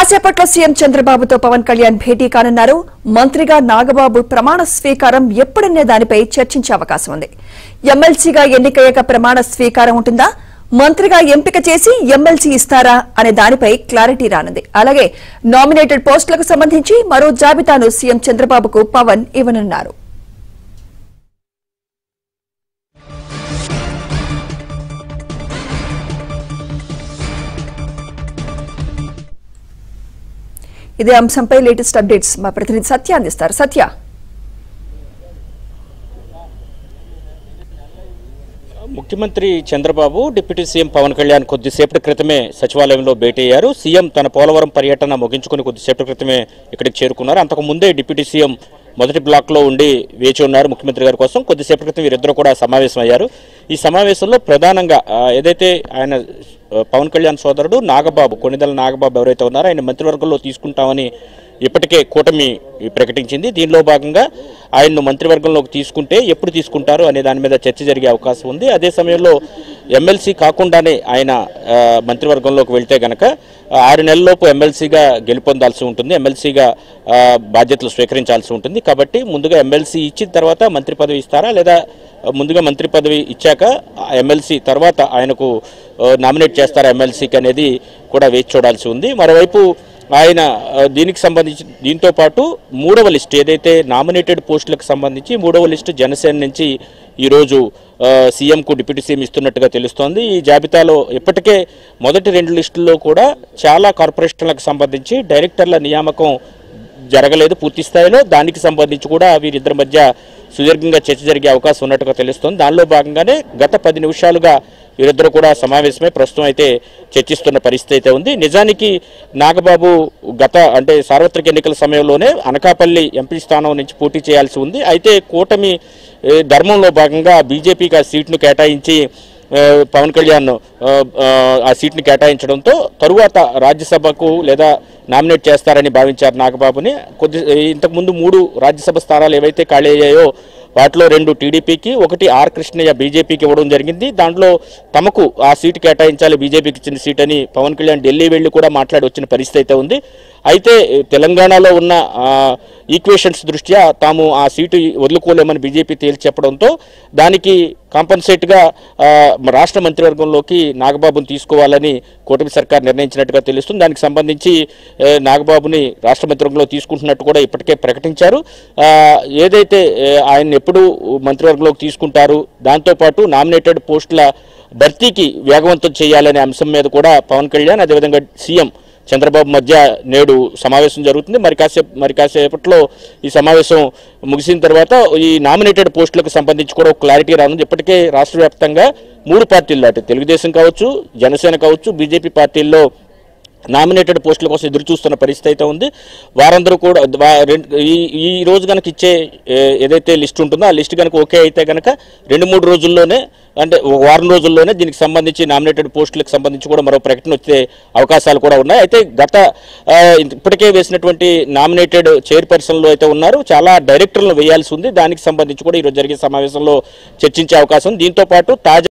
కాసేపట్లో సీఎం చంద్రబాబుతో పవన్ కళ్యాణ్ భేటీ కానున్నారు. మంత్రిగా నాగబాబు ప్రమాణ స్వీకారం ఎప్పుడనే దానిపై చర్చించే అవకాశం ఉంది. ఎమ్మెల్సీగా ఎన్నికయ్యాక ప్రమాణ స్వీకారం ఉంటుందా, మంత్రిగా ఎంపిక చేసి ఎమ్మెల్సీ ఇస్తారా అనే దానిపై క్లారిటీ రానుంది. అలాగే నామినేటెడ్ పోస్టులకు సంబంధించి మరో జాబితాను సీఎం చంద్రబాబుకు పవన్ ఇవ్వనున్నారు. ఇదే అంశంపై లేటెస్ట్ అప్డేట్స్ మా ప్రతినిధి సత్య అందిస్తారు. సత్య, ముఖ్యమంత్రి చంద్రబాబు డిప్యూటీ సీఎం పవన్ కళ్యాణ్ కొద్దిసేపటి క్రితమే సచివాలయంలో భేటీ అయ్యారు. సీఎం తన పోలవరం పర్యటన ముగించుకుని కొద్దిసేపటి క్రితమే ఇక్కడికి చేరుకున్నారు. అంతకు ముందే డిప్యూటీ సీఎం మొదటి బ్లాక్లో ఉండి వేచి ఉన్నారు ముఖ్యమంత్రి గారి కోసం. కొద్దిసేపటి క్రితం వీరిద్దరూ కూడా సమావేశం అయ్యారు. ఈ సమావేశంలో ప్రధానంగా ఏదైతే ఆయన పవన్ కళ్యాణ్ సోదరుడు నాగబాబు, కొణిదెల నాగబాబు ఎవరైతే ఉన్నారో ఆయన మంత్రివర్గంలో తీసుకుంటామని ఇప్పటికే కూటమి ప్రకటించింది. దీనిలో భాగంగా ఆయన్ను మంత్రివర్గంలోకి తీసుకుంటే ఎప్పుడు తీసుకుంటారు అనే దాని మీద చర్చ జరిగే అవకాశం ఉంది. అదే సమయంలో ఎమ్మెల్సీ కాకుండానే ఆయన మంత్రివర్గంలోకి వెళ్తే గనక 6 నెలల్లోపు ఎమ్మెల్సీగా గెలుపొందాల్సి ఉంటుంది, ఎమ్మెల్సీగా బాధ్యతలు స్వీకరించాల్సి ఉంటుంది. కాబట్టి ముందుగా ఎమ్మెల్సీ ఇచ్చిన తర్వాత మంత్రి పదవి ఇస్తారా, లేదా ముందుగా మంత్రి పదవి ఇచ్చాక ఎమ్మెల్సీ తర్వాత ఆయనకు నామినేట్ చేస్తారా ఎమ్మెల్సీకి అనేది కూడా వేచి చూడాల్సి ఉంది. మరోవైపు ఆయన దీనికి సంబంధించి దీంతో పాటు 3వ లిస్టు ఏదైతే నామినేటెడ్ పోస్టులకు సంబంధించి 3వ లిస్టు జనసేన నుంచి ఈరోజు సీఎంకు డిప్యూటీ సీఎం ఇస్తున్నట్టుగా తెలుస్తోంది. ఈ జాబితాలో ఇప్పటికే మొదటి 2 లిస్టుల్లో కూడా చాలా కార్పొరేషన్లకు సంబంధించి డైరెక్టర్ల నియామకం జరగలేదు పూర్తి స్థాయిలో. దానికి సంబంధించి కూడా వీరిద్దరి మధ్య సుదీర్ఘంగా చర్చ జరిగే అవకాశం ఉన్నట్టుగా తెలుస్తోంది. దానిలో భాగంగానే గత 10 నిమిషాలుగా వీరిద్దరూ కూడా సమావేశమై ప్రస్తుతం అయితే చర్చిస్తున్న పరిస్థితి అయితే ఉంది. నిజానికి నాగబాబు అంటే సార్వత్రిక ఎన్నికల సమయంలోనే అనకాపల్లి ఎంపీ స్థానం నుంచి పోటీ చేయాల్సి ఉంది. అయితే కూటమి ధర్మంలో భాగంగా బీజేపీకి ఆ సీట్ను కేటాయించి పవన్ కళ్యాణ్ ఆ సీట్ని కేటాయించడంతో తరువాత రాజ్యసభకు లేదా నామినేట్ చేస్తారని భావించారు నాగబాబుని. ఇంతకుముందు 3 రాజ్యసభ స్థానాలు ఏవైతే ఖాళీ అయ్యాయో వాటిలో 2 టీడీపీకి, 1 ఆర్ కృష్ణయ్య బీజేపీకి ఇవ్వడం జరిగింది. దాంట్లో తమకు ఆ సీటు కేటాయించాలి, బీజేపీకి ఇచ్చిన సీట్ అని పవన్ కళ్యాణ్ ఢిల్లీ వెళ్లి కూడా మాట్లాడి వచ్చిన పరిస్థితి అయితే ఉంది. అయితే తెలంగాణలో ఉన్న ఈక్వేషన్స్ దృష్ట్యా తాము ఆ సీటు వదులుకోలేమని బీజేపీ తేల్చి చెప్పడంతో దానికి కాంపన్సేట్గా రాష్ట్ర మంత్రివర్గంలోకి నాగబాబుని తీసుకోవాలని కూటమి సర్కార్ నిర్ణయించినట్టుగా తెలుస్తుంది. దానికి సంబంధించి నాగబాబుని రాష్ట్ర మంత్రివర్గంలో తీసుకుంటున్నట్టు కూడా ఇప్పటికే ప్రకటించారు. ఏదైతే ఆయన ఎప్పుడు మంత్రివర్గంలోకి తీసుకుంటారు, దాంతోపాటు నామినేటెడ్ పోస్టుల భర్తీకి వేగవంతం చేయాలనే అంశం మీద కూడా పవన్ కళ్యాణ్ అదేవిధంగా సీఎం చంద్రబాబు మధ్య నేడు సమావేశం జరుగుతుంది. మరి కాసేపట్లో ఈ సమావేశం ముగిసిన తర్వాత ఈ నామినేటెడ్ పోస్టులకు సంబంధించి కూడా ఒక క్లారిటీ రానుంది. ఇప్పటికే రాష్ట్ర వ్యాప్తంగా 3 పార్టీల్లో అటు తెలుగుదేశం కావచ్చు, జనసేన కావచ్చు, బీజేపీ పార్టీల్లో నామినేటెడ్ పోస్టుల కోసం ఎదురు చూస్తున్న పరిస్థితి అయితే ఉంది. వారందరూ కూడా ఈ రోజు కనుక ఇచ్చే ఏదైతే లిస్ట్ ఉంటుందో ఆ లిస్ట్ కనుక ఓకే అయితే కనుక 2-3 రోజుల్లోనే, అంటే 1 వారం రోజుల్లోనే దీనికి సంబంధించి నామినేటెడ్ పోస్టులకు సంబంధించి కూడా మరో ప్రకటన వచ్చే అవకాశాలు కూడా ఉన్నాయి. అయితే ఇప్పటికే వేసినటువంటి నామినేటెడ్ చైర్పర్సన్లు అయితే ఉన్నారు, చాలా డైరెక్టర్లను వేయాల్సి ఉంది. దానికి సంబంధించి కూడా ఈరోజు జరిగే సమావేశంలో చర్చించే అవకాశం. దీంతో పాటు తాజా